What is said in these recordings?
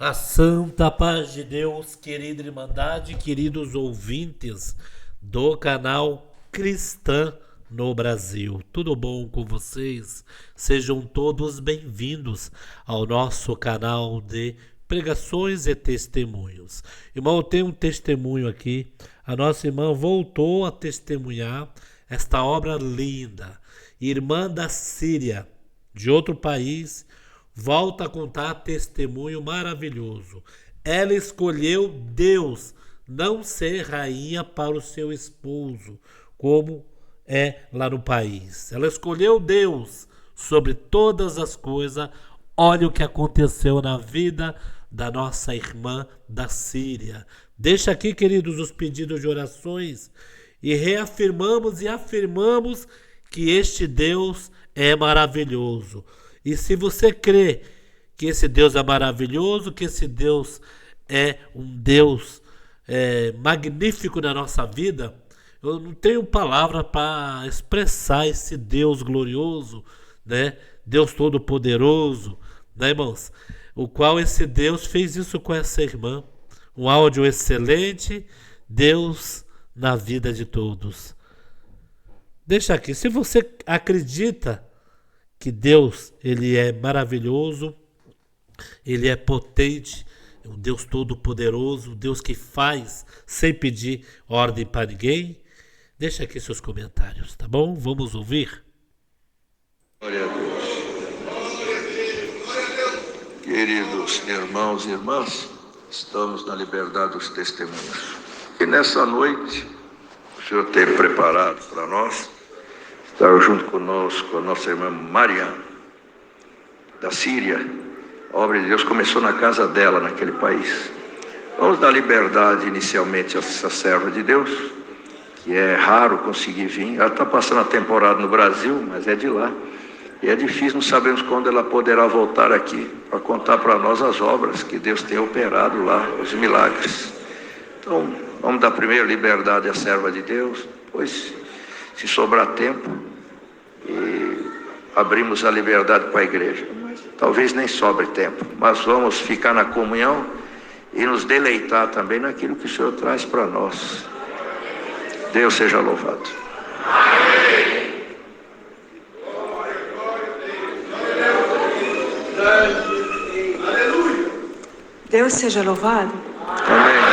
A santa paz de Deus, querida Irmandade, queridos ouvintes do canal Cristã no Brasil. Tudo bom com vocês? Sejam todos bem-vindos ao nosso canal de pregações e testemunhos. Irmão, eu tenho um testemunho aqui. A nossa irmã voltou a testemunhar esta obra linda. Irmã da Síria, de outro país, volta a contar testemunho maravilhoso. Ela escolheu Deus, não ser rainha para o seu esposo, como é lá no país. Ela escolheu Deus sobre todas as coisas. Olha o que aconteceu na vida da nossa irmã da Síria. Deixa aqui, queridos, os pedidos de orações e reafirmamos e afirmamos que este Deus é maravilhoso. E se você crê que esse Deus é maravilhoso, que esse Deus é um Deus magnífico na nossa vida, eu não tenho palavra para expressar esse Deus glorioso, né? Deus todo-poderoso, né, irmãos? O qual esse Deus fez isso com essa irmã. Um áudio excelente, Deus na vida de todos. Deixa aqui, se você acredita que Deus, ele é maravilhoso, ele é potente, um Deus todo-poderoso, um Deus que faz sem pedir ordem para ninguém, deixa aqui seus comentários, tá bom? Vamos ouvir. Glória a Deus. Queridos irmãos e irmãs, estamos na liberdade dos testemunhos. E nessa noite, o Senhor tem preparado para nós estar junto conosco a nossa irmã Mariana, da Síria. A obra de Deus começou na casa dela, naquele país. Vamos dar liberdade inicialmente a essa serva de Deus, que é raro conseguir vir. Ela está passando a temporada no Brasil, mas é de lá. E é difícil, não sabemos quando ela poderá voltar aqui para contar para nós as obras que Deus tem operado lá, os milagres. Então, vamos dar primeiro liberdade à serva de Deus, depois, se sobrar tempo, e abrimos a liberdade para a igreja. Talvez nem sobre tempo, mas vamos ficar na comunhão e nos deleitar também naquilo que o Senhor traz para nós. Deus seja louvado. Deus seja louvado. Amém.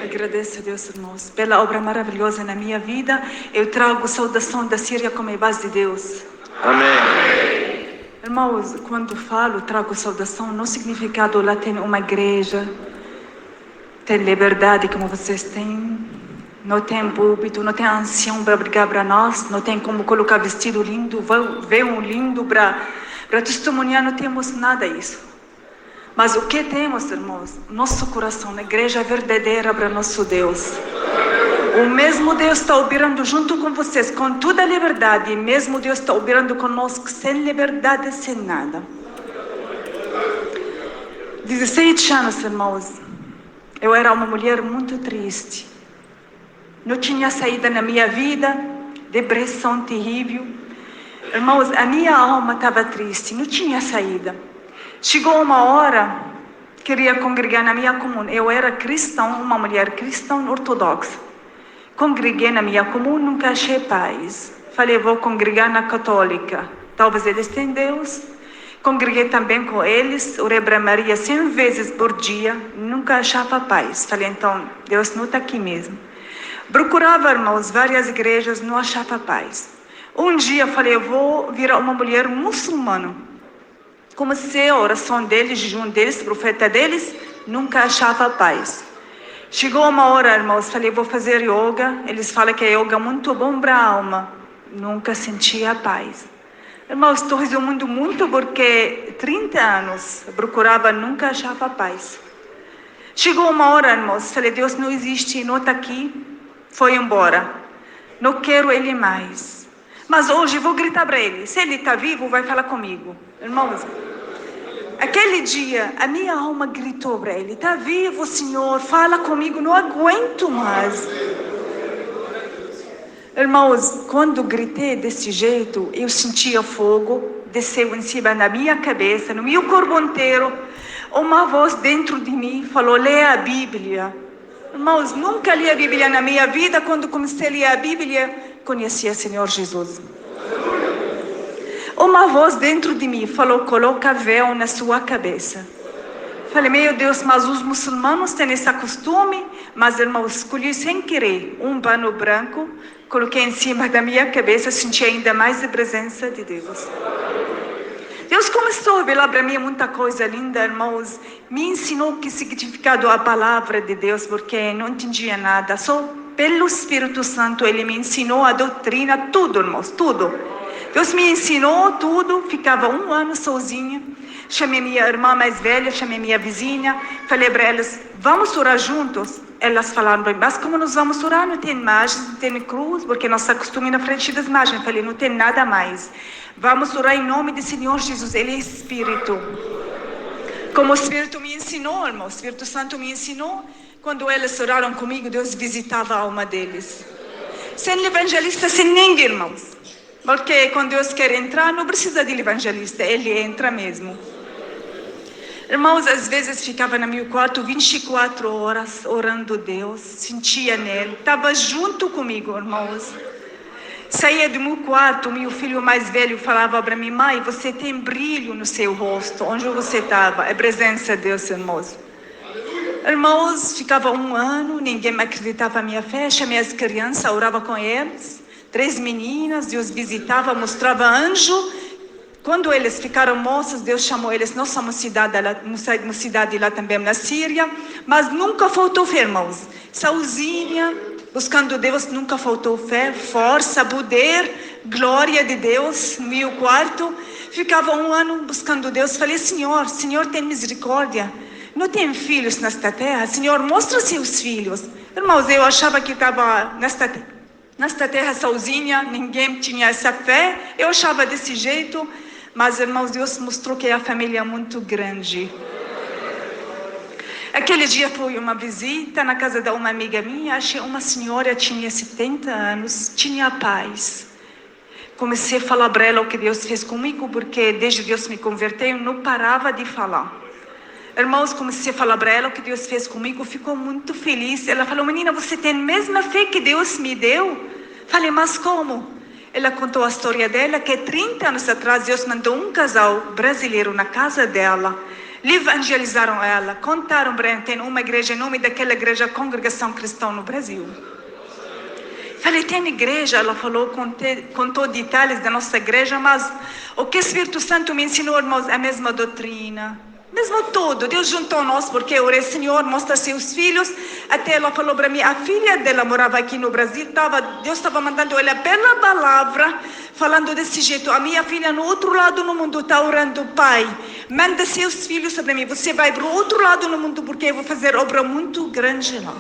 Agradeço a Deus, irmãos, pela obra maravilhosa na minha vida. Eu trago saudação da Síria como base de Deus. Amém. Irmãos, quando falo, trago saudação, no significado lá tem uma igreja, tem liberdade como vocês têm, não tem púlpito, não tem ancião para brigar para nós, não tem como colocar vestido lindo, véu lindo para testemunhar, não temos nada disso. Mas o que temos, irmãos? Nosso coração, na igreja verdadeira para nosso Deus. O mesmo Deus está operando junto com vocês, com toda a liberdade. E mesmo Deus está operando conosco, sem liberdade, sem nada. 16 anos, irmãos. Eu era uma mulher muito triste. Não tinha saída na minha vida, depressão terrível. Irmãos, a minha alma estava triste, não tinha saída. Chegou uma hora, queria congregar na minha comuna. Eu era cristã, uma mulher cristã ortodoxa. Congreguei na minha comuna, nunca achei paz. Falei, vou congregar na católica. Talvez eles tenham Deus. Congreguei também com eles, orei para Maria 100 vezes por dia, nunca achava paz. Falei, então, Deus não está aqui mesmo. Procurava, irmãos, várias igrejas, não achava paz. Um dia falei, eu vou virar uma mulher muçulmana. Comecei a oração deles, jejum deles, profeta deles, nunca achava paz. Chegou uma hora, irmãos, falei, vou fazer yoga. Eles falam que a yoga é muito bom para a alma. Nunca sentia paz. Irmãos, estou resumindo muito porque 30 anos procurava, nunca achava paz. Chegou uma hora, irmãos, falei, Deus não existe, não está aqui. Foi embora. Não quero ele mais. Mas hoje vou gritar para ele. Se ele está vivo, vai falar comigo. Irmãos, aquele dia, a minha alma gritou para ele, está vivo, Senhor, fala comigo, não aguento mais. Irmãos, quando gritei desse jeito, eu sentia fogo, desceu em cima da minha cabeça, no meu corpo inteiro. Uma voz dentro de mim falou: leia a Bíblia. Irmãos, nunca li a Bíblia na minha vida. Quando comecei a ler a Bíblia, conheci o Senhor Jesus. Uma voz dentro de mim falou: coloca véu na sua cabeça. Falei: meu Deus, mas os muçulmanos têm esse costume. Mas, irmãos, escolhi sem querer um pano branco, coloquei em cima da minha cabeça, senti ainda mais a presença de Deus. Deus começou a revelar para mim muita coisa linda, irmãos. Me ensinou o que significava a palavra de Deus, porque não entendia nada. Só pelo Espírito Santo Ele me ensinou a doutrina, tudo, irmãos, tudo. Deus me ensinou tudo. Ficava 1 ano sozinha. Chamei minha irmã mais velha, chamei minha vizinha. Falei para elas: vamos orar juntos? Elas falaram para mim: mas como nós vamos orar? Não tem imagens, não tem cruz, porque nós acostumamos na frente das imagens. Falei: não tem nada mais. Vamos orar em nome do Senhor Jesus. Ele é Espírito. Como o Espírito me ensinou, irmão, o Espírito Santo me ensinou. Quando eles oraram comigo, Deus visitava a alma deles. Sem evangelista, sem ninguém, irmãos. Porque quando Deus quer entrar, não precisa de evangelista, Ele entra mesmo. Irmãos, às vezes ficava no meu quarto 24 horas orando a Deus, sentia nele, estava junto comigo, irmãos. Saía do meu quarto, meu filho mais velho falava para mim: mãe, você tem brilho no seu rosto, onde você estava? É a presença de Deus, irmãos. Irmãos, ficava 1 ano, ninguém me acreditava na minha fé, chamei as crianças, orava com eles. 3 meninas, Deus visitava, mostrava anjo. Quando eles ficaram moças, Deus chamou eles. Nós somos cidade lá também na Síria, mas nunca faltou fé, irmãos. Sozinha, buscando Deus, nunca faltou fé, força, poder, glória de Deus no meu quarto. Ficava 1 ano buscando Deus. Falei: Senhor tem misericórdia. Não tem filhos nesta terra? Senhor, mostra seus filhos. Irmãos, eu achava que estava nesta terra sozinha, ninguém tinha essa fé. Eu achava desse jeito. Mas, irmãos, Deus mostrou que a família é muito grande. Aquele dia foi uma visita na casa de uma amiga minha. Achei uma senhora, tinha 70 anos, tinha paz. Comecei a falar para ela o que Deus fez comigo, porque desde que Deus me converteu, eu não parava de falar. Irmãos, comecei a falar para ela o que Deus fez comigo, ficou muito feliz. Ela falou: menina, você tem a mesma fé que Deus me deu? Falei: mas como? Ela contou a história dela, que 30 anos atrás Deus mandou um casal brasileiro na casa dela. Evangelizaram ela, contaram para ela: tem uma igreja, em nome daquela igreja, Congregação Cristã no Brasil. Falei: tem igreja? Ela falou, contou detalhes da nossa igreja, mas o que o Espírito Santo me ensinou, irmãos, é a mesma doutrina. Mesmo tudo, Deus juntou nós, porque eu orei: Senhor, mostra seus filhos. Até ela falou para mim, a filha dela morava aqui no Brasil, Deus estava mandando ela pela palavra, falando desse jeito: a minha filha no outro lado do mundo está orando: pai, manda seus filhos para mim, você vai para o outro lado do mundo, porque eu vou fazer obra muito grande lá.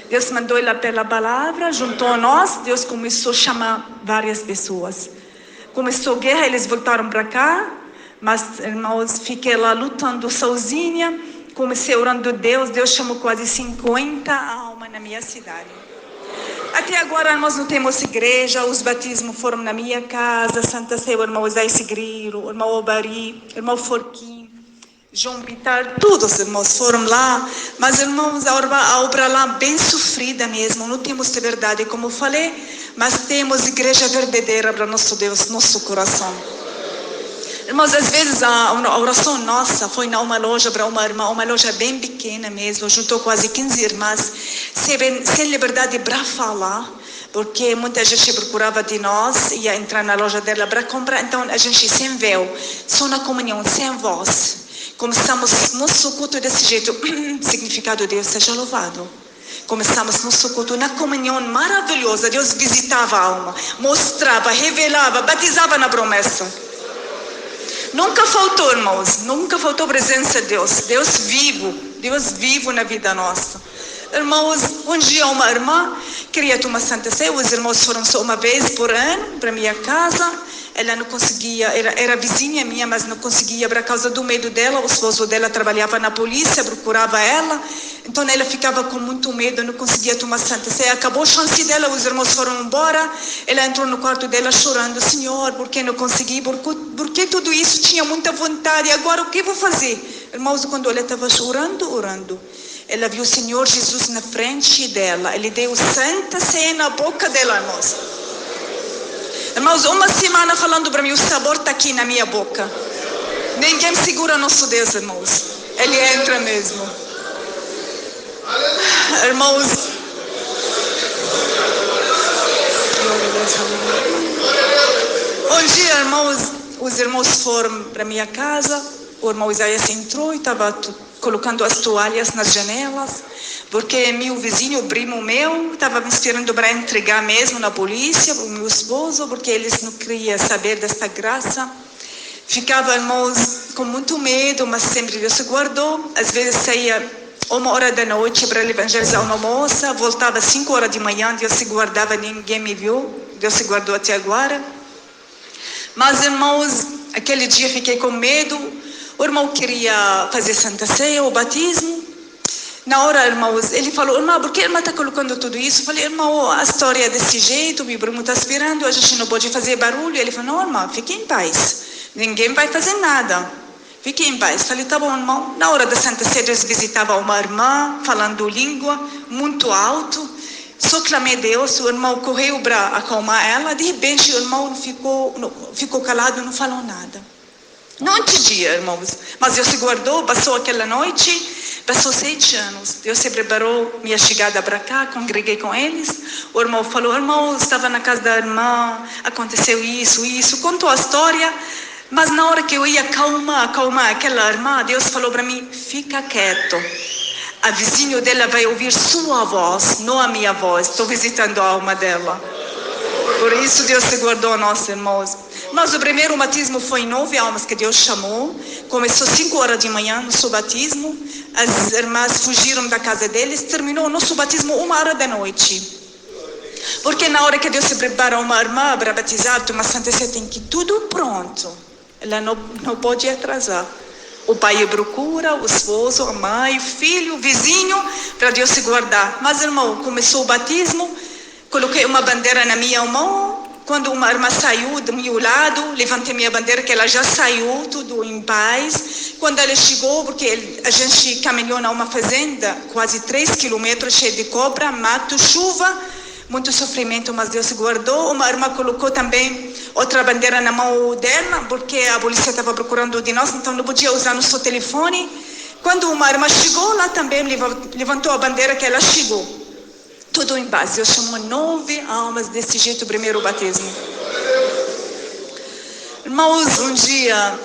Deus mandou ela pela palavra, juntou nós. Deus começou a chamar várias pessoas. Começou a guerra, eles voltaram para cá. Mas, irmãos, fiquei lá lutando sozinha. Comecei orando a Deus. Deus chamou quase 50 almas na minha cidade. Até agora nós não temos igreja. Os batismos foram na minha casa. Santa Ceia, o irmão Isaías Grilo, o irmão Obari, o irmão Forquim, João Bitar, todos os irmãos foram lá. Mas, irmãos, a obra lá bem sofrida mesmo. Não temos de verdade, como eu falei, mas temos igreja verdadeira para nosso Deus, nosso coração. Irmãos, às vezes a oração nossa foi numa loja para uma irmã, uma loja bem pequena mesmo, juntou quase 15 irmãs, sem liberdade para falar, porque muita gente procurava de nós, ia entrar na loja dela para comprar. Então a gente sem véu, só na comunhão, sem voz. Começamos nosso culto desse jeito: significado Deus seja louvado. Começamos nosso culto na comunhão maravilhosa. Deus visitava a alma, mostrava, revelava, batizava na promessa. Nunca faltou, irmãos, nunca faltou presença de Deus. Deus vivo na vida nossa. Irmãos, um dia uma irmã queria tomar Santa Ceia. Os irmãos foram só uma vez por ano para minha casa. Ela não conseguia, era vizinha minha, mas não conseguia por causa do medo dela. O esposo dela trabalhava na polícia, procurava ela. Então ela ficava com muito medo, não conseguia tomar Santa Ceia. Acabou a chance dela, os irmãos foram embora. Ela entrou no quarto dela chorando: Senhor, por que não consegui? Por que tudo isso? Tinha muita vontade, agora o que vou fazer? Irmãos, quando ela estava orando, ela viu o Senhor Jesus na frente dela. Ele deu Santa Ceia na boca dela, irmãos. Irmãos, uma semana falando para mim, o sabor está aqui na minha boca. Ninguém segura nosso Deus, irmãos. Ele entra mesmo. Irmãos, um dia, irmãos, os irmãos foram para minha casa. O irmão Isaías entrou e estava colocando as toalhas nas janelas, porque meu vizinho, o primo meu, estava me esperando para entregar mesmo na polícia, o meu esposo, porque eles não queriam saber desta graça. Ficava, irmãos, com muito medo, mas sempre Deus se guardou. Às vezes saía 1h da noite para evangelizar uma moça, voltava às 5h da manhã, Deus se guardava, ninguém me viu, Deus se guardou até agora. Mas, irmãos, aquele dia fiquei com medo. O irmão queria fazer Santa Ceia, o batismo. Na hora, irmãos, ele falou, irmão, por que a irmã está colocando tudo isso? Eu falei, irmão, a história é desse jeito, meu primo está esperando, a gente não pode fazer barulho. Ele falou, não, irmão, fique em paz, ninguém vai fazer nada, fique em paz. Eu falei, tá bom, irmão. Na hora da Santa Ceia, eles visitavam uma irmã, falando língua, muito alto. Só clamei a Deus, o irmão correu para acalmar ela. De repente, o irmão ficou calado, não falou nada. Não entendia, irmãos, mas Deus se guardou. Passou aquela noite, passou 7 anos. Deus se preparou minha chegada para cá, congreguei com eles. O irmão falou, irmão, estava na casa da irmã, aconteceu isso, contou a história. Mas na hora que eu ia acalmar aquela irmã, Deus falou para mim, fica quieto. A vizinha dela vai ouvir sua voz, não a minha voz. Estou visitando a alma dela. Por isso Deus se guardou, nossos irmãos. Mas o primeiro batismo foi 9 almas que Deus chamou. Começou 5h da manhã, nosso batismo. As irmãs fugiram da casa deles. Terminou o nosso batismo 1h da noite. Porque na hora que Deus se prepara uma irmã para batizar, uma Santa Ceia, tem que tudo pronto. Ela não pode atrasar. O pai procura, o esposo, a mãe, o filho, o vizinho, para Deus se guardar. Mas, irmão, começou o batismo, coloquei uma bandeira na minha mão. Quando uma irmã saiu do meu lado, levantei minha bandeira, que ela já saiu, tudo em paz. Quando ela chegou, porque a gente caminhou numa fazenda, quase 3 quilômetros, cheia de cobra, mato, chuva, muito sofrimento, mas Deus se guardou. Uma irmã colocou também outra bandeira na mão dela, porque a polícia estava procurando de nós, então não podia usar nosso telefone. Quando uma irmã chegou lá também, levantou a bandeira que ela chegou. Tudo em paz. Deus chamou 9 almas desse jeito, o primeiro batismo. Irmãos, um dia,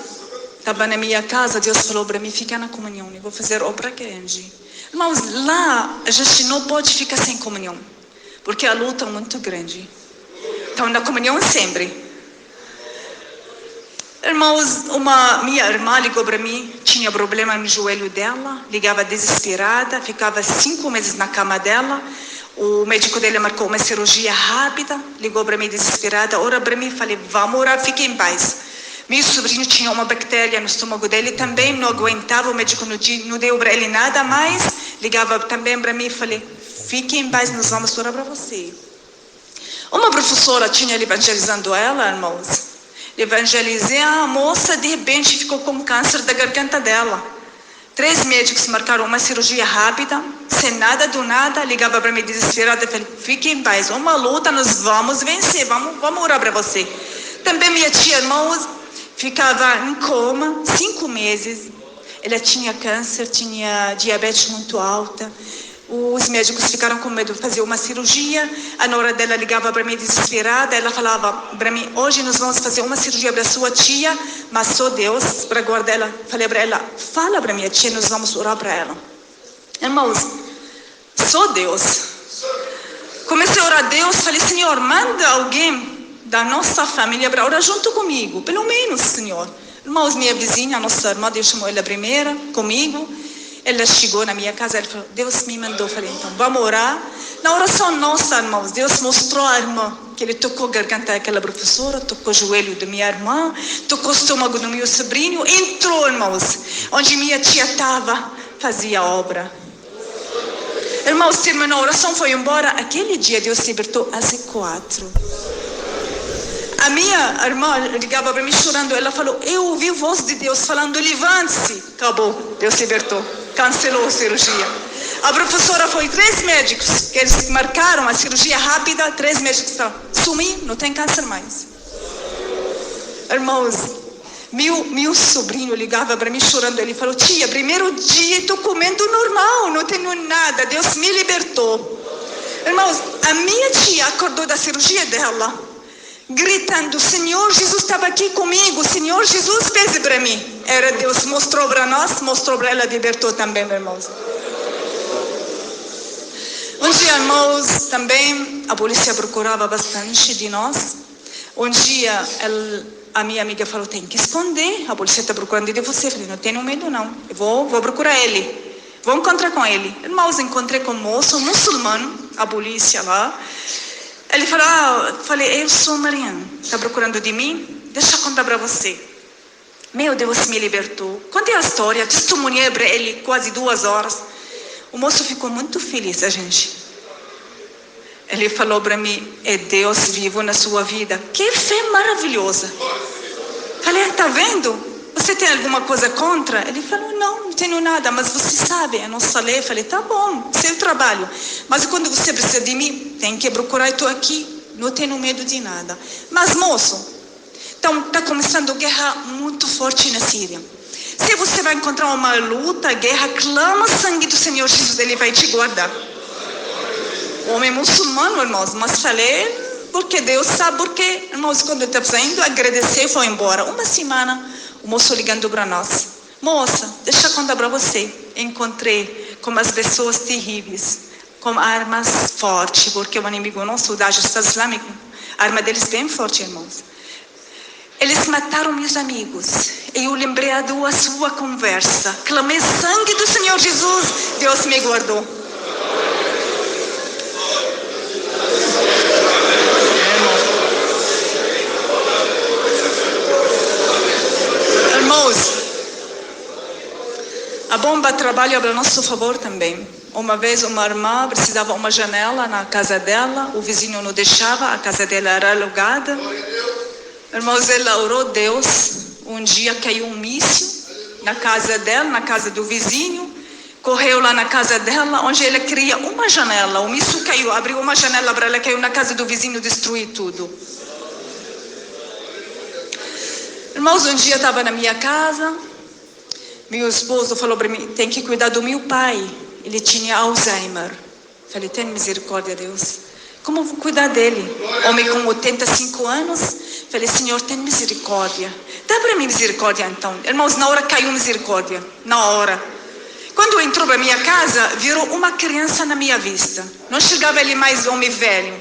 estava na minha casa, Deus falou para mim, fica na comunhão, eu vou fazer obra grande. Irmãos, lá a gente não pode ficar sem comunhão, porque a luta é muito grande. Então, na comunhão sempre. Irmãos, minha irmã ligou para mim, tinha problema no joelho dela, ligava desesperada, ficava 5 meses na cama dela. O médico dele marcou uma cirurgia rápida, ligou para mim desesperada, ora para mim, falei, vamos orar, fique em paz. Meu sobrinho tinha uma bactéria no estômago dele, também não aguentava, o médico não deu para ele nada mais, ligava também para mim, falei, fique em paz, nós vamos orar para você. Uma professora tinha evangelizando ela, irmãos, evangelizei a moça, de repente ficou com câncer da garganta dela. 3 médicos marcaram uma cirurgia rápida, sem nada do nada, ligava para mim desesperada, falei, fique em paz, uma luta, nós vamos vencer, vamos orar para você. Também minha tia, irmãos, ficava em coma, 5 meses, ela tinha câncer, tinha diabetes muito alta, os médicos ficaram com medo de fazer uma cirurgia, a nora dela ligava para mim desesperada, ela falava para mim, hoje nós vamos fazer uma cirurgia para sua tia, mas só Deus para guardar ela. Falei para ela, fala para minha tia, nós vamos orar para ela. Irmãos, só Deus. Comecei a orar a Deus, falei, Senhor, manda alguém da nossa família para orar junto comigo, pelo menos, Senhor. Irmãos, minha vizinha, a nossa irmã, Deus chamou ela primeira, comigo. Ela chegou na minha casa, ela falou, Deus me mandou. Falei, então, vamos orar. Na oração nossa, irmãos, Deus mostrou a irmã, que ele tocou a garganta daquela professora, tocou o joelho da minha irmã, tocou o estômago do meu sobrinho, entrou, irmãos, onde minha tia estava, fazia obra. Irmãos, terminou a oração, foi embora. Aquele dia, Deus se libertou às 4. a minha irmã ligava para mim chorando, ela falou, eu ouvi a voz de Deus falando, levante-se. Acabou, Deus libertou, cancelou a cirurgia. A professora foi 3 médicos, que eles marcaram a cirurgia rápida, 3 médicos falaram, sumi, não tem câncer mais. Irmãos, meu sobrinho ligava para mim chorando, ele falou, tia, primeiro dia estou comendo normal, não tenho nada, Deus me libertou. Irmãos, a minha tia acordou da cirurgia dela, gritando, Senhor Jesus estava aqui comigo, Senhor Jesus fez para mim. Era Deus, mostrou para nós, mostrou para ela, libertou também, irmãos. Um dia, irmãos, também a polícia procurava bastante de nós. Um dia, a minha amiga falou, tem que esconder, a polícia está procurando de você. Eu falei, não tenho medo não, eu vou procurar ele. Vou encontrar com ele. Irmãos, encontrei com um moço, um muçulmano, a polícia lá. Ele falou, falei, eu sou Mariana, está procurando de mim? Deixa eu contar para você. Meu Deus me libertou. Contei a história, testemunhei para ele quase 2 horas. O moço ficou muito feliz, a gente. Ele falou para mim, é Deus vivo na sua vida. Que fé maravilhosa. Falei, tá vendo? Você tem alguma coisa contra? Ele falou, não tenho nada, mas você sabe, a nossa lei. Falei, tá bom, seu trabalho. Mas quando você precisa de mim, tem que procurar, eu estou aqui, não tenho medo de nada. Mas, moço, então está começando guerra muito forte na Síria. Se você vai encontrar uma luta, guerra, clama o sangue do Senhor Jesus, Ele vai te guardar. Homem muçulmano, irmãos, mas falei, porque Deus sabe, porque, irmãos, quando eu estava saindo, agradecer e foi embora. 1 semana, o moço ligando para nós. Moça, deixa eu contar para você. Encontrei com as pessoas terríveis, com armas fortes, porque o inimigo nosso, o Estado Islâmico, a arma deles bem forte, irmãos. Eles mataram meus amigos. E eu lembrei da sua conversa. Clamei sangue do Senhor Jesus. Deus me guardou. Irmãos, a bomba trabalha para nosso favor também. Uma vez uma irmã precisava de uma janela na casa dela. O vizinho não deixava. A casa dela era alugada. Irmãos, ela orou a Deus. Um dia caiu um míssil na casa dela, na casa do vizinho. Correu lá na casa dela, onde ela queria uma janela. O míssil caiu, abriu uma janela para ela, caiu na casa do vizinho, destruiu tudo. Irmãos, um dia estava na minha casa. Meu esposo falou para mim, tem que cuidar do meu pai. Ele tinha Alzheimer. Falei, tem misericórdia, Deus. Como vou cuidar dele? Homem com 85 anos. Falei, Senhor, tem misericórdia. Dá para mim misericórdia, então. Irmãos, na hora caiu misericórdia. Na hora. Quando entrou para minha casa, virou uma criança na minha vista. Não chegava ele mais homem velho.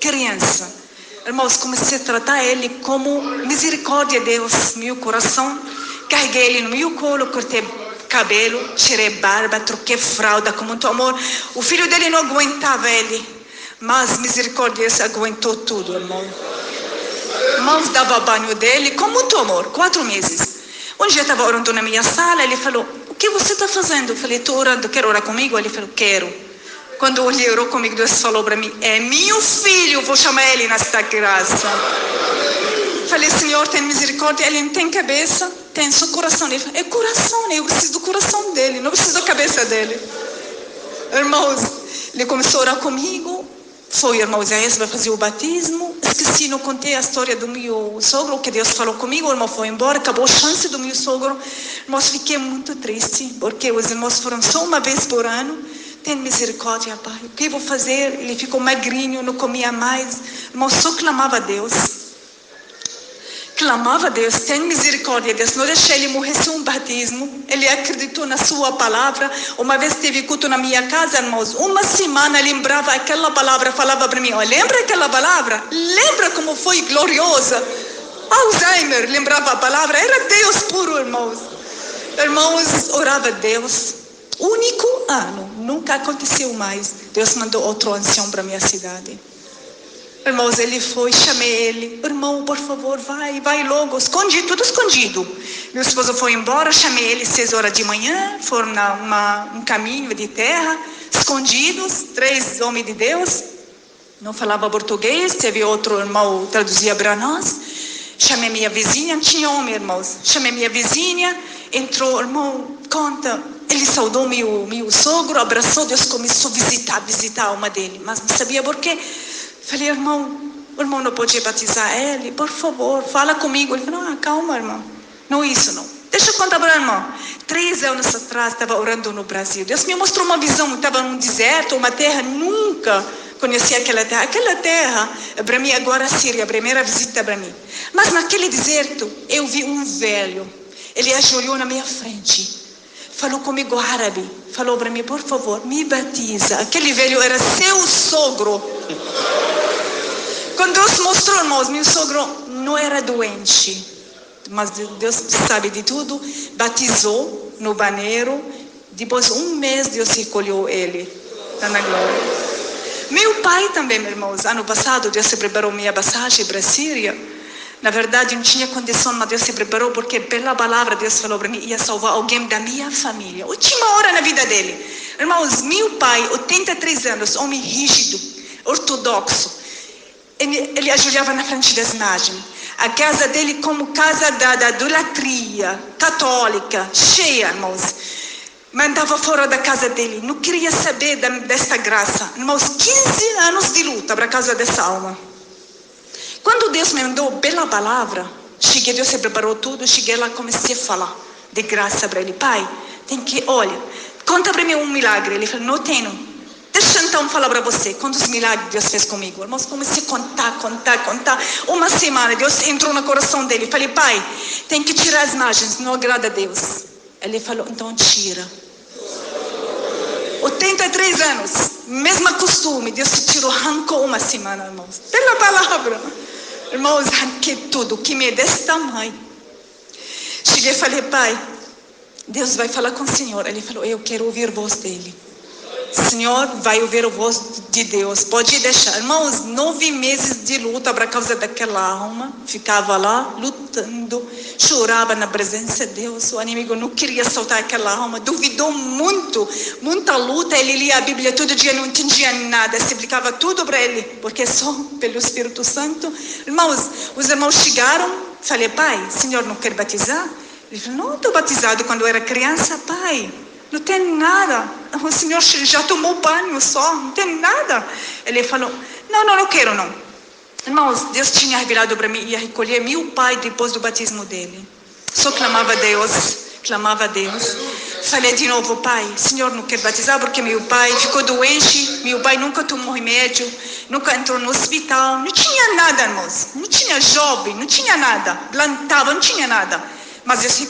Criança. Irmãos, comecei a tratar ele como misericórdia, Deus. Meu coração. Carreguei ele no meu colo, cortei cabelo, tirei barba, troquei fralda com muito amor. O filho dele não aguentava ele. Mas misericórdia aguentou tudo, irmão. Irmãos, dava banho dele com muito amor, 4 meses. Um dia eu estava orando na minha sala, ele falou, o que você está fazendo? Eu falei, estou orando, quer orar comigo? Ele falou, quero. Quando ele orou comigo, Deus falou para mim, é meu filho, vou chamar ele nesta graça. Eu falei, Senhor, tem misericórdia. Ele não tem cabeça, tem só coração. Ele falou, é coração, eu preciso do coração dele, não preciso da cabeça dele. Irmãos, ele começou a orar comigo. Foi, irmão Isaías, vai fazer o batismo. Esqueci, não contei a história do meu sogro, que Deus falou comigo. O irmão foi embora, acabou a chance do meu sogro. Irmãos, fiquei muito triste, porque os irmãos foram só uma vez por ano. Tem misericórdia, Pai. O que eu vou fazer? Ele ficou magrinho, não comia mais. Irmão, só clamava a Deus. Clamava a Deus, tem misericórdia, Deus. Não deixei ele morrer sem um batismo. Ele acreditou na sua palavra. Uma vez teve culto na minha casa, irmãos. 1 semana lembrava aquela palavra, falava para mim, lembra aquela palavra? Lembra como foi gloriosa? Alzheimer, lembrava a palavra. Era Deus puro, irmãos. Irmãos, orava a Deus. Único ano, nunca aconteceu mais. Deus mandou outro ancião para minha cidade. Irmãos, ele foi, chamei ele. Irmão, por favor, vai logo. Escondido, tudo escondido. Meu esposo foi embora, chamei ele 6 horas de manhã. Foram um caminho de terra, escondidos, 3 homens de Deus. Não falava português, teve outro irmão que traduzia para nós. Chamei minha vizinha, tinha homem, irmãos. Chamei minha vizinha, entrou, irmão, conta. Ele saudou meu sogro, abraçou, Deus começou a visitar a alma dele. Mas não sabia por quê. Falei, irmão, o irmão não podia batizar ele? Por favor, fala comigo. Ele falou, calma, irmão. Não isso, não. Deixa eu contar para o irmão. 3 anos atrás, estava orando no Brasil. Deus me mostrou uma visão. Estava num deserto, uma terra, nunca conheci aquela terra. Aquela terra, para mim, agora a Síria, a primeira visita para mim. Mas naquele deserto, eu vi um velho. Ele ajoelhou na minha frente. Falou comigo árabe. Falou para mim, por favor, me batiza. Aquele velho era seu sogro. Quando Deus mostrou, irmãos, meu sogro não era doente. Mas Deus sabe de tudo. Batizou no banheiro. Depois de 1 mês, Deus recolheu ele. Está na glória. Meu pai também, meus irmãos. Ano passado, Deus se preparou minha passagem para a Síria. Na verdade, não tinha condição, mas Deus se preparou, porque pela palavra Deus falou para mim, ia salvar alguém da minha família. Última hora na vida dele. Irmãos, meu pai, 83 anos, homem rígido, ortodoxo. Ele ajoelhava na frente das imagens. A casa dele como casa da idolatria católica, cheia, irmãos. Mandava fora da casa dele. Não queria saber desta graça. Irmãos, 15 anos de luta para a casa dessa alma. Quando Deus me mandou pela palavra, cheguei, Deus se preparou tudo, cheguei lá, comecei a falar de graça para ele. Pai, tem que, olha, conta para mim um milagre. Ele falou, não tenho. Deixa eu então falar para você, quantos milagres Deus fez comigo. Irmãos, comecei a contar. Uma semana, Deus entrou no coração dele. Falei, pai, tem que tirar as imagens, não agrada a Deus. Ele falou, então tira. 83 anos, mesmo costume, Deus se tirou, arrancou uma semana, irmãos. Pela palavra. Irmãos, arranquei tudo, que me é desse tamanho. Cheguei e falei, pai, Deus vai falar com o Senhor. Ele falou, eu quero ouvir a voz dele. Senhor, vai ouvir a voz de Deus. Pode deixar. Irmãos, 9 meses de luta por causa daquela alma. Ficava lá, lutando. Chorava na presença de Deus. O inimigo não queria soltar aquela alma. Duvidou muito. Muita luta. Ele lia a Bíblia todo dia, não entendia nada. Explicava tudo para ele. Porque só pelo Espírito Santo. Irmãos, os irmãos chegaram. Falei, pai, o senhor não quer batizar? Ele falou, não, estou batizado quando eu era criança, pai. Não tem nada. O senhor já tomou banho só. Não tem nada. Ele falou, não quero não. Irmãos, Deus tinha revelado para mim. Ia recolher meu pai depois do batismo dele. Só clamava a Deus. Falei de novo, pai, o senhor não quer batizar porque meu pai ficou doente. Meu pai nunca tomou remédio. Nunca entrou no hospital. Não tinha nada, irmãos. Não tinha jovem. Não tinha nada. Plantava, não tinha nada. Mas Deus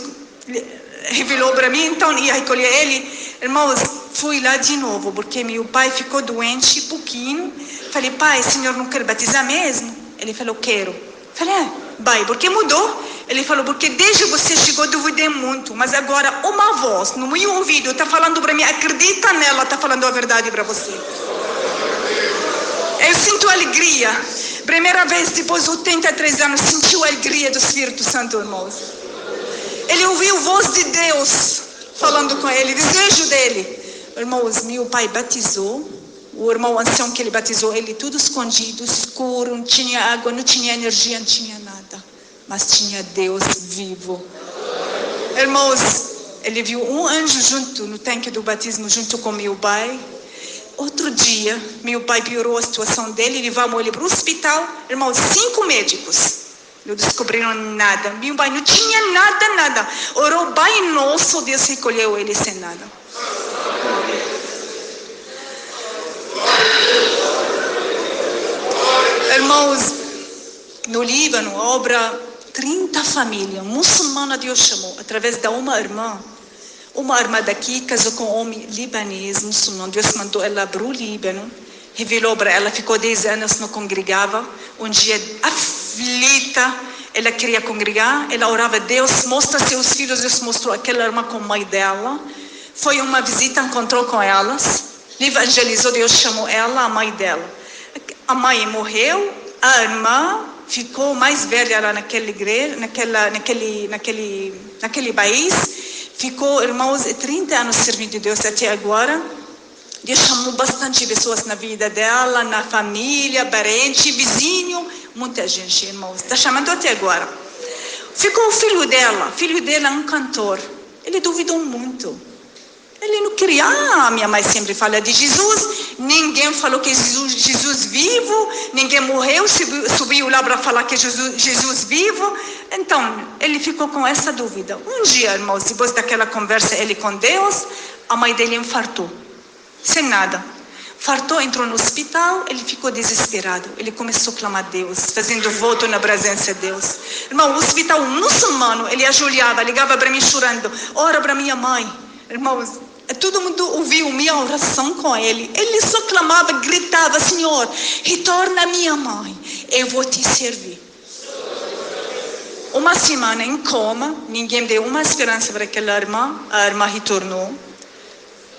revelou para mim, então ia recolher ele. Irmãos, fui lá de novo, porque meu pai ficou doente, pouquinho. Falei, pai, o senhor não quer batizar mesmo? Ele falou, quero. Falei, pai, por que mudou? Ele falou, porque desde você chegou, duvidei muito. Mas agora, uma voz no meu ouvido está falando para mim, acredita nela, está falando a verdade para você. Eu sinto alegria. Primeira vez, depois de 83 anos, sentiu a alegria do Espírito Santo, irmãos. Ele ouviu a voz de Deus falando com ele, desejo dele. Irmãos, meu pai batizou. O irmão ancião que ele batizou, ele tudo escondido, escuro, não tinha água, não tinha energia, não tinha nada. Mas tinha Deus vivo. Irmãos, ele viu um anjo junto no tanque do batismo, junto com meu pai. Outro dia, meu pai piorou a situação dele, levamos ele para o hospital. Irmãos, 5 médicos. Não descobriram nada. Meu pai não tinha nada. Orou Pai Nosso, Deus recolheu ele sem nada. Irmãos, no Líbano, obra 30 famílias muçulmanas Deus chamou, através de uma irmã. Uma irmã daqui casou com um homem libanês, muçulmano. Deus mandou ela para o Líbano. Revelou para ela, ficou 10 anos, não congregava. Um dia aflita, ela queria congregar, ela orava a Deus, mostra seus filhos. Deus mostrou aquela irmã com a mãe dela. Foi uma visita, encontrou com elas, evangelizou, Deus chamou ela, a mãe dela. A mãe morreu, a irmã ficou mais velha lá naquela igreja, naquele país. Ficou, irmãos, 30 anos servindo a Deus até agora. Deus chamou bastante pessoas na vida dela, na família, parente, vizinho, muita gente, irmãos. Está chamando até agora. Ficou o filho dela é um cantor. Ele duvidou muito. Ele não queria. Minha mãe sempre fala de Jesus. Ninguém falou que Jesus vivo. Ninguém morreu, subiu lá para falar que Jesus vivo. Então, ele ficou com essa dúvida. Um dia, irmãos, depois daquela conversa ele com Deus, a mãe dele infartou. Sem nada. Fartou, entrou no hospital, ele ficou desesperado. Ele começou a clamar a Deus, fazendo voto na presença de Deus. Irmão, o hospital muçulmano, ele ajoelhava, ligava para mim chorando. Ora para minha mãe. Irmãos, todo mundo ouviu minha oração com ele. Ele só clamava, gritava: Senhor, retorna minha mãe, eu vou te servir. Uma semana em coma, ninguém deu uma esperança para aquela irmã. A irmã retornou.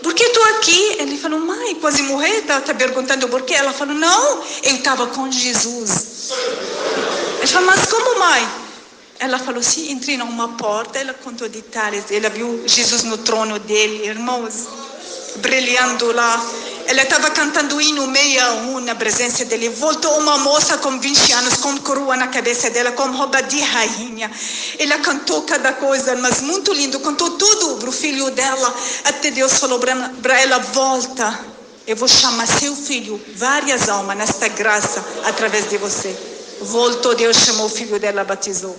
Por que estou aqui? Ele falou: mãe, quase morrer. Está perguntando por quê? Ela falou: não, eu estava com Jesus. Ele falou: mas como, mãe? Ela falou: sim, entrei numa porta. Ela contou detalhes. Ela viu Jesus no trono dele, irmãos, brilhando lá. Ela estava cantando o hino 61 na presença dele. Voltou uma moça com 20 anos, com coroa na cabeça dela, com roupa de rainha. Ela cantou cada coisa, mas muito lindo. Contou tudo para o filho dela. Até Deus falou para ela: volta. Eu vou chamar seu filho, várias almas, nesta graça, através de você. Voltou, Deus chamou o filho dela, batizou.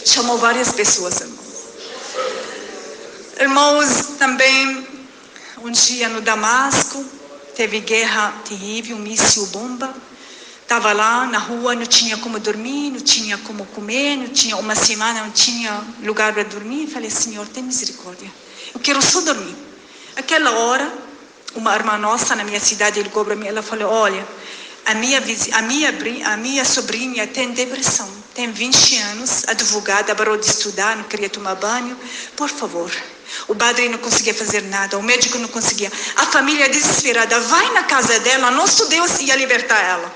Chamou várias pessoas, irmãos. Irmãos, também... Um dia no Damasco, teve guerra terrível, um míssil bomba. Estava lá na rua, não tinha como dormir, não tinha como comer, não tinha uma semana, não tinha lugar para dormir. Falei: Senhor, tem misericórdia. Eu quero só dormir. Aquela hora, uma irmã nossa na minha cidade ligou para mim. Ela falou: olha, a minha sobrinha tem depressão. Tem 20 anos, advogada, parou de estudar, não queria tomar banho. Por favor. O padre não conseguia fazer nada, o médico não conseguia. A família desesperada, vai na casa dela, nosso Deus ia libertar ela.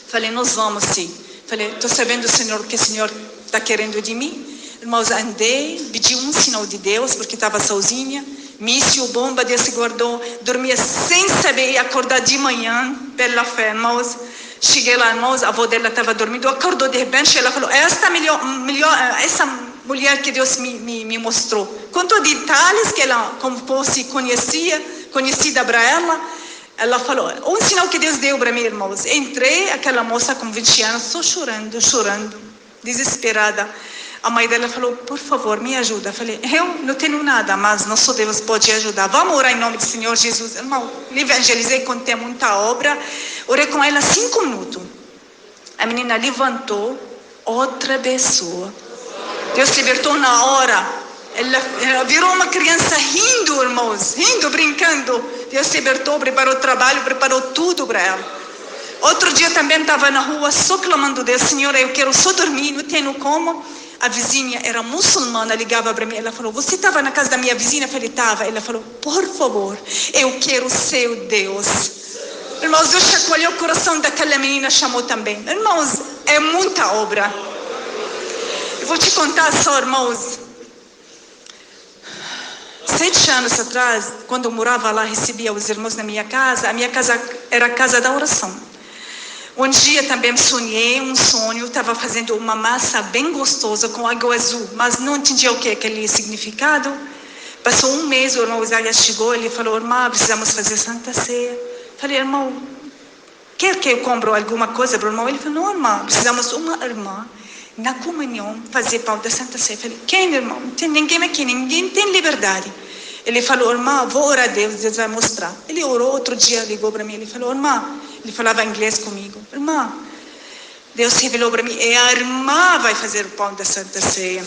Falei: nós vamos sim. Falei: estou sabendo, Senhor, o que o Senhor está querendo de mim. Irmãos, andei, pedi um sinal de Deus, porque estava sozinha. Míssil, bomba, Deus se guardou. Dormia sem saber e acordar de manhã, pela fé, irmãos. Cheguei lá, irmãos, a avó dela estava dormindo, acordou de repente, ela falou: essa mulher que Deus me mostrou. Contou detalhes que ela, como fosse conhecida para ela. Ela falou: um sinal que Deus deu para mim, irmãos. Entrei, aquela moça com 20 anos, só chorando, desesperada. A mãe dela falou: por favor, me ajuda. Eu falei: eu não tenho nada, mas nosso Deus pode ajudar. Vamos orar em nome do Senhor Jesus. Irmão, evangelizei, contei muita obra. Orei com ela 5 minutos. A menina levantou, outra pessoa. Deus libertou na hora. Ela virou uma criança rindo, irmãos. Rindo, brincando. Deus libertou, preparou o trabalho, preparou tudo para ela. Outro dia também estava na rua, só clamando a Deus: Senhor, eu quero só dormir, não tenho como. A vizinha era muçulmana, ligava para mim. Ela falou: você estava na casa da minha vizinha? Eu falei: estava. Ela falou: por favor, eu quero seu Deus. Irmãos, Deus chacoalhou o coração daquela menina, chamou também. Irmãos, é muita obra. Eu vou te contar só, irmãos. 7 anos atrás, quando eu morava lá, recebia os irmãos na minha casa. A minha casa era a casa da oração. Um dia também sonhei um sonho, estava fazendo uma massa bem gostosa com água azul, mas não entendia o que é aquele significado. Passou um mês, o irmão Isaías chegou, ele falou: irmã, precisamos fazer Santa Ceia. Falei: irmão, quer que eu compre alguma coisa para o irmão? Ele falou: não, irmã, precisamos uma irmã na comunhão fazer pão da Santa Ceia. Falei: quem, irmão? Não tem ninguém aqui, ninguém tem liberdade. Ele falou: irmã, vou orar a Deus, Deus vai mostrar. Ele orou, outro dia ligou para mim, ele falou: irmã, ele falava inglês comigo: irmã, Deus revelou para mim, a irmã vai fazer o pão da Santa Ceia.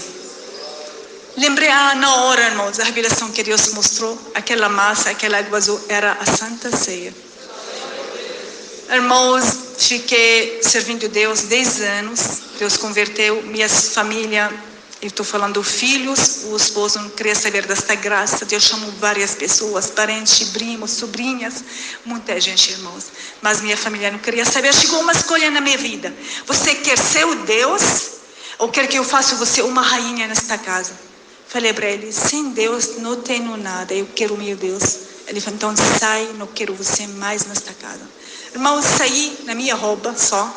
Lembrei, na hora, irmãos, a revelação que Deus mostrou, aquela massa, aquela água azul, era a Santa Ceia. Irmãos, fiquei servindo Deus 10 anos, Deus converteu minha família. Eu estou falando filhos, o esposo não queria saber desta graça. Deus chamou várias pessoas, parentes, primos, sobrinhas, muita gente, irmãos. Mas minha família não queria saber. Chegou uma escolha na minha vida: você quer ser o Deus ou quer que eu faça você uma rainha nesta casa? Falei para ele, sem Deus não tenho nada, eu quero meu Deus. Ele falou, então sai, não quero você mais nesta casa. Irmão, saí na minha roupa só,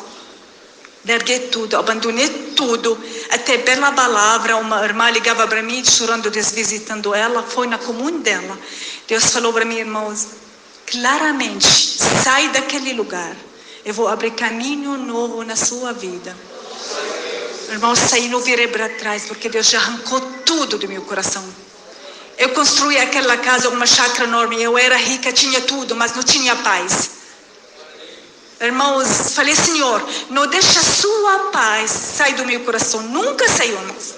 larguei tudo, abandonei tudo, até pela palavra, uma irmã ligava para mim, chorando, desvisitando ela, foi na comum dela. Deus falou para mim, irmãos, claramente, sai daquele lugar, eu vou abrir caminho novo na sua vida. Irmãos, saí, não virei para trás, porque Deus já arrancou tudo do meu coração. Eu construí aquela casa, uma chácara enorme, eu era rica, tinha tudo, mas não tinha paz. Irmãos, falei, Senhor, não deixa a sua paz sair do meu coração. Nunca saiu, irmãos.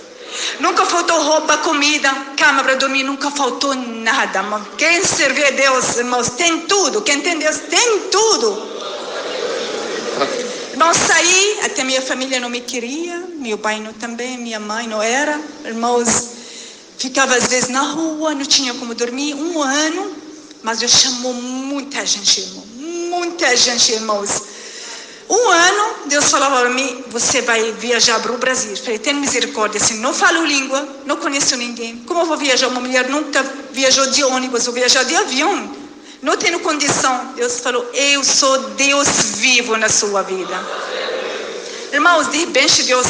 Nunca faltou roupa, comida, cama para dormir, nunca faltou nada. Irmão. Quem serve a Deus, irmãos, tem tudo. Quem tem Deus, tem tudo. Irmãos, saí, até minha família não me queria, meu pai não também, minha mãe não era. Irmãos, ficava às vezes na rua, não tinha como dormir, 1 ano, mas Deus chamou muita gente, irmão. Muita gente, irmãos. 1 ano, Deus falava para mim, você vai viajar para o Brasil. Falei, tem misericórdia, assim, não falo língua, não conheço ninguém. Como eu vou viajar? Uma mulher nunca viajou de ônibus, vou viajar de avião. Não tenho condição. Deus falou, eu sou Deus vivo na sua vida. Irmãos, de repente Deus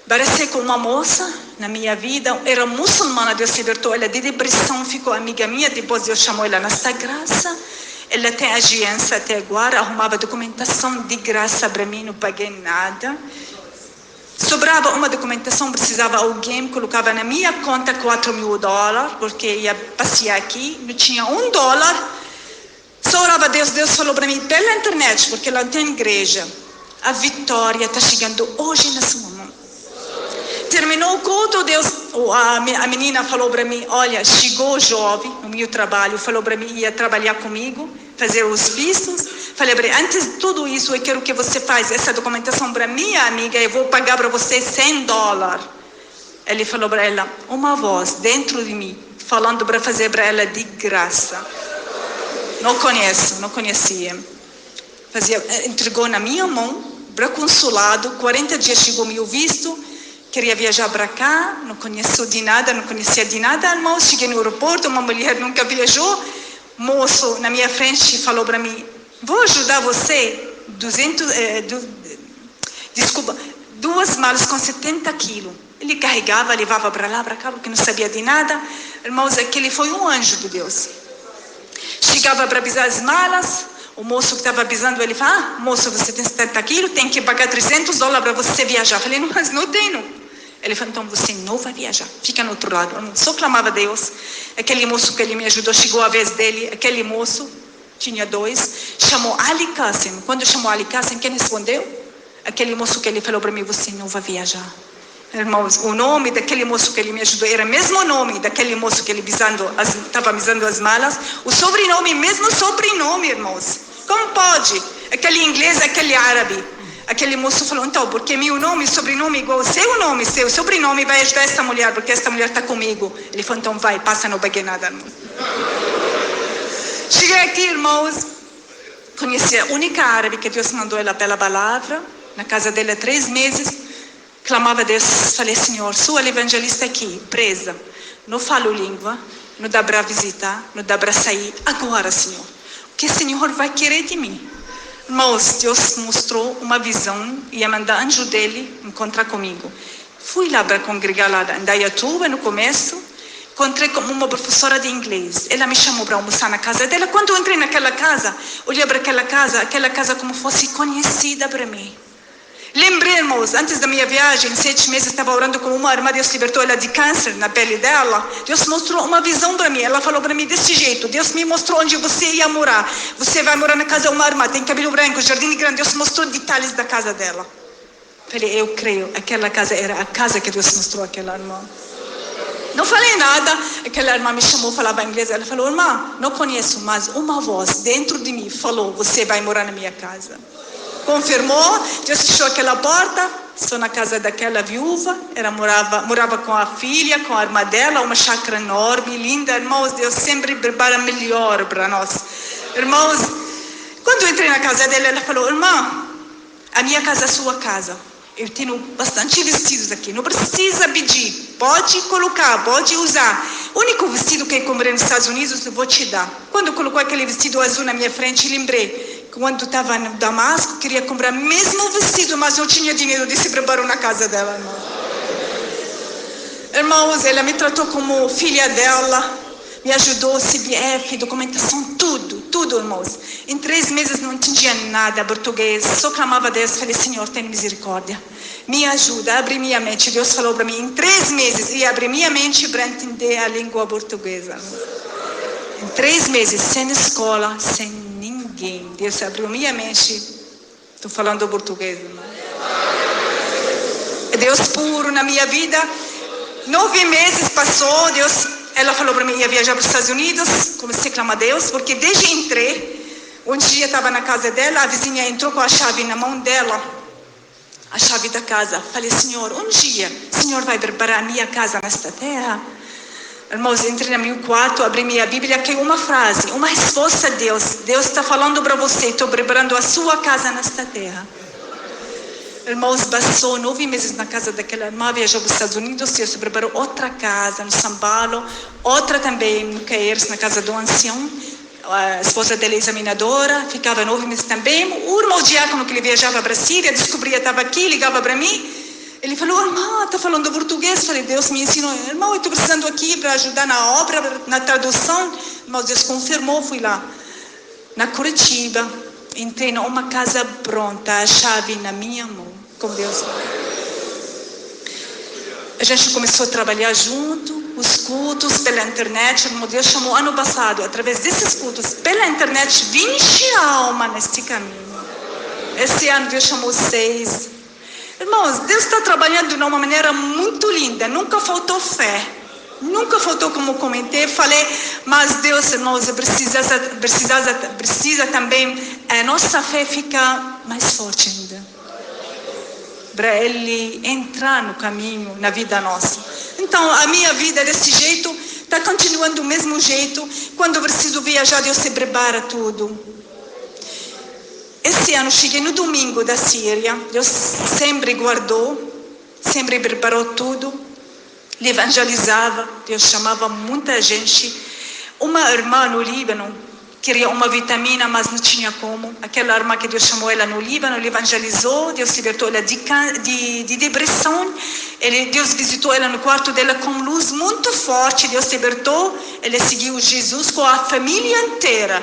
apareceu com uma moça na minha vida, era muçulmana, Deus libertou ela de depressão, ficou amiga minha, depois Deus chamou ela nesta graça. Ela tem agência até agora, arrumava documentação de graça para mim, não paguei nada. Sobrava uma documentação, precisava alguém, colocava na minha conta $4.000, porque ia passear aqui, não tinha $1. Só orava a Deus, Deus falou para mim, pela internet, porque lá tem igreja, a vitória está chegando hoje na sua mão. Terminou o culto, Deus, a menina falou para mim, olha, chegou o jovem no meu trabalho, falou para mim, ia trabalhar comigo, fazer os vistos. Falei para ele, antes de tudo isso, eu quero que você faça essa documentação para minha amiga, eu vou pagar para você $100. Ele falou para ela, uma voz dentro de mim, falando para fazer para ela de graça. Não conhecia. Entregou na minha mão, para consulado, 40 dias chegou meu visto, queria viajar para cá, não conhecia de nada, irmão. Cheguei no aeroporto, uma mulher nunca viajou, moço na minha frente falou para mim, vou ajudar você, 2 malas com 70 quilos. Ele carregava, levava para lá, para cá, porque não sabia de nada. Irmãos, aquele foi um anjo de Deus. Chegava para pisar as malas, o moço que estava pisando, ele fala, moço, você tem 70 quilos, tem que pagar $300 para você viajar. Eu falei, mas não tenho. Ele falou, então você não vai viajar, fica no outro lado. Eu só clamava a Deus. Aquele moço que ele me ajudou, chegou a vez dele, aquele moço, tinha 2, chamou Ali Kassim. Quando chamou Ali Kassim, quem respondeu? Aquele moço que ele falou para mim, você não vai viajar. Irmãos, o nome daquele moço que ele me ajudou era o mesmo nome daquele moço que ele estava pisando as malas. O sobrenome, mesmo sobrenome, irmãos. Como pode? Aquele inglês, aquele árabe. Aquele moço falou, então, porque meu nome, sobrenome igual, seu sobrenome vai ajudar essa mulher, porque essa mulher está comigo. Ele falou, então vai, passa, não paguei nada, irmão. Cheguei aqui, irmãos, conheci a única árabe que Deus mandou ela pela palavra, na casa dele há 3 meses, clamava a Deus, falei, Senhor, sou evangelista aqui, presa, não falo língua, não dá para visitar, não dá para sair, agora, Senhor, o que o Senhor vai querer de mim? Irmãos, Deus mostrou uma visão, ia mandar anjo dele encontrar comigo. Fui lá para congregar lá em Dayatuba, no começo, encontrei com uma professora de inglês. Ela me chamou para almoçar na casa dela. Quando eu entrei naquela casa, olhei para aquela casa como fosse conhecida para mim. Lembrei, irmãos, antes da minha viagem, 7 meses, estava orando com uma irmã, Deus libertou ela de câncer na pele dela. Deus mostrou uma visão para mim, ela falou para mim desse jeito, Deus me mostrou onde você ia morar. Você vai morar na casa de uma irmã, tem cabelo branco, jardim grande. Deus mostrou detalhes da casa dela. Falei, eu creio, aquela casa era a casa que Deus mostrou àquela irmã. Não falei nada, aquela irmã me chamou, falava inglês, ela falou, irmã, não conheço, mas uma voz dentro de mim falou, você vai morar na minha casa. Confirmou, Deus fechou aquela porta, estou na casa daquela viúva, ela morava com a filha, com a irmã dela, uma chácara enorme, linda, irmãos, Deus sempre prepara melhor para nós. Irmãos, quando eu entrei na casa dela, ela falou, irmã, a minha casa é a sua casa, Eu tenho bastante vestidos aqui. Não precisa pedir. Pode colocar, pode usar. O único vestido que eu comprei nos Estados Unidos, eu vou te dar. Quando colocou aquele vestido azul na minha frente, lembrei. Quando estava no Damasco, queria comprar o mesmo vestido, mas não tinha dinheiro de se preparar na casa dela, irmão. Irmãos, ela me tratou como filha dela. Me ajudou, CBF, documentação, tudo, irmãos. Em 3 meses não entendia nada português, só clamava a Deus, falei, Senhor, tem misericórdia. Me ajuda, abre minha mente. Deus falou para mim, em 3 meses, ia abrir minha mente para entender a língua portuguesa. Em 3 meses, sem escola, sem ninguém. Deus abriu minha mente. Estou falando português, irmão. Deus puro na minha vida. 9 meses passou, ela falou para mim, ia viajar para os Estados Unidos, comecei a clamar a Deus, porque desde entrei, um dia estava na casa dela, a vizinha entrou com a chave na mão dela, a chave da casa. Falei, Senhor, um dia o Senhor vai preparar a minha casa nesta terra? Irmãos, entrei no meu quarto, abri minha Bíblia, caiu uma frase, uma resposta a Deus. Deus está falando para você, estou preparando a sua casa nesta terra. Irmãos, passou 9 meses na casa daquela irmã, viajou para os Estados Unidos, Deus preparou outra casa no São Paulo, outra também no Caeiros, na casa do ancião, a esposa dela é examinadora, ficava 9 meses também. O irmão diácono que ele viajava para a Síria, descobria, estava aqui, ligava para mim, ele falou, irmã, está falando português? Falei, Deus me ensinou, irmão, eu estou precisando aqui para ajudar na obra, na tradução. Irmão, Deus confirmou, fui lá, na Curitiba, entrei numa casa pronta, a chave na minha mão. Com Deus. A gente começou a trabalhar junto, os cultos pela internet. Irmão, Deus chamou ano passado, através desses cultos, pela internet, 20 almas neste caminho. Esse ano Deus chamou 6. Irmãos, Deus está trabalhando de uma maneira muito linda. Nunca faltou fé. Nunca faltou, como comentei, falei, mas Deus, irmãos, precisa também, a nossa fé ficar mais forte ainda. Para Ele entrar no caminho, na vida nossa. Então, a minha vida desse jeito, está continuando do mesmo jeito. Quando eu preciso viajar, Deus se prepara tudo. Esse ano, cheguei no domingo da Síria. Deus sempre guardou, sempre preparou tudo. Ele evangelizava, Deus chamava muita gente. Uma irmã no Líbano, queria uma vitamina, mas não tinha como. Aquela irmã que Deus chamou ela no Líbano, ele evangelizou, Deus libertou ela de depressão. Deus visitou ela no quarto dela com luz muito forte, Deus libertou. Ela seguiu Jesus com a família inteira,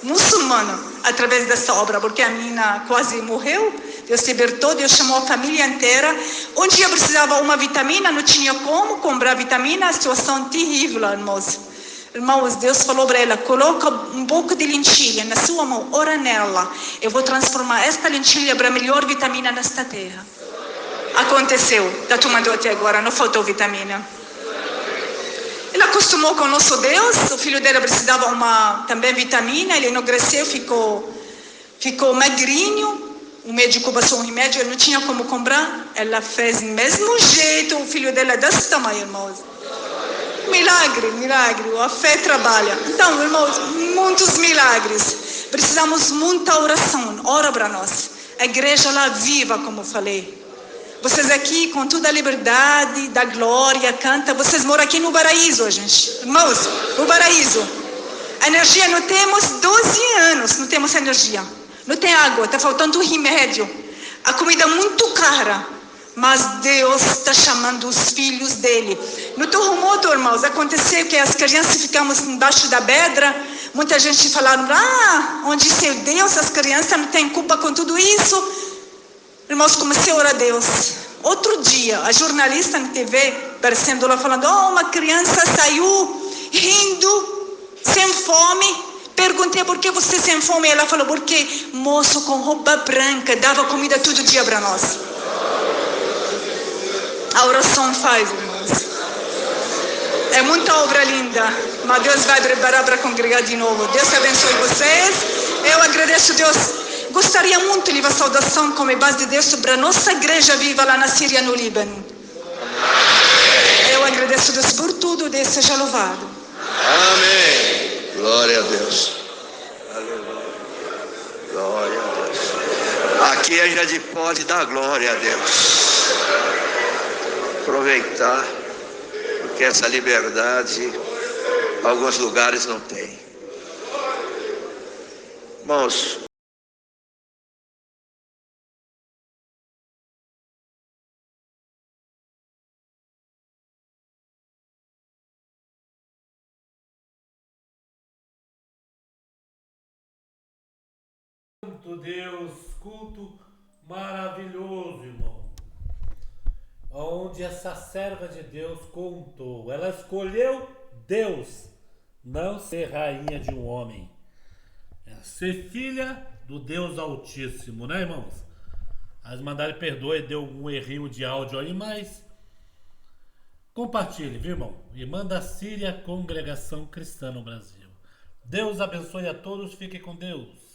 muçulmana, através dessa obra, porque a menina quase morreu. Deus libertou, Deus chamou a família inteira. Um dia precisava uma vitamina, não tinha como comprar vitamina, a situação terrível, irmãos. Irmãos, Deus falou para ela, coloca um pouco de lentilha na sua mão, ora nela. Eu vou transformar esta lentilha para a melhor vitamina nesta terra. Aconteceu, está tomando até agora, não faltou vitamina. Ele acostumou com o nosso Deus, o filho dela precisava também vitamina, ele enogreceu, ficou magrinho. O médico passou um remédio, ele não tinha como comprar. Ela fez do mesmo jeito, o filho dela desse tamanho, irmãos. Milagre, a fé trabalha. Então, irmãos, muitos milagres. Precisamos muita oração, ora para nós. A igreja lá viva, como falei. Vocês aqui, com toda a liberdade, da glória, canta. Vocês moram aqui no paraíso, gente. Irmãos, no paraíso. A energia não temos 12 anos, não temos energia. Não tem água, está faltando remédio. A comida é muito cara. Mas Deus está chamando os filhos dele. No terremoto, irmãos, aconteceu que as crianças ficamos embaixo da pedra. Muita gente falaram, onde seu Deus, as crianças não têm culpa com tudo isso. Irmãos, comecei a orar a Deus. Outro dia, a jornalista na TV, aparecendo lá, falando, uma criança saiu rindo, sem fome. Perguntei, por que você sem fome? Ela falou, porque moço com roupa branca dava comida todo dia para nós. A oração faz, irmãos. É muita obra linda, mas Deus vai preparar para congregar de novo. Deus abençoe vocês. Eu agradeço a Deus. Gostaria muito de levar saudação como base de Deus para a nossa igreja viva lá na Síria, no Líbano. Eu agradeço a Deus por tudo. Deus seja louvado. Amém. Glória a Deus. Aleluia. Glória a Deus. Aqui a gente pode dar glória a Deus. Aproveitar, porque essa liberdade alguns lugares não tem. Irmãos, Santo Deus, culto maravilhoso, irmão. Onde essa serva de Deus contou, ela escolheu Deus, não ser rainha de um homem, ser filha do Deus Altíssimo, né, irmãos? As mandaram perdoe, deu um errinho de áudio aí, mas compartilhe, viu, irmão? Irmã da Síria, Congregação Cristã no Brasil. Deus abençoe a todos, fiquem com Deus.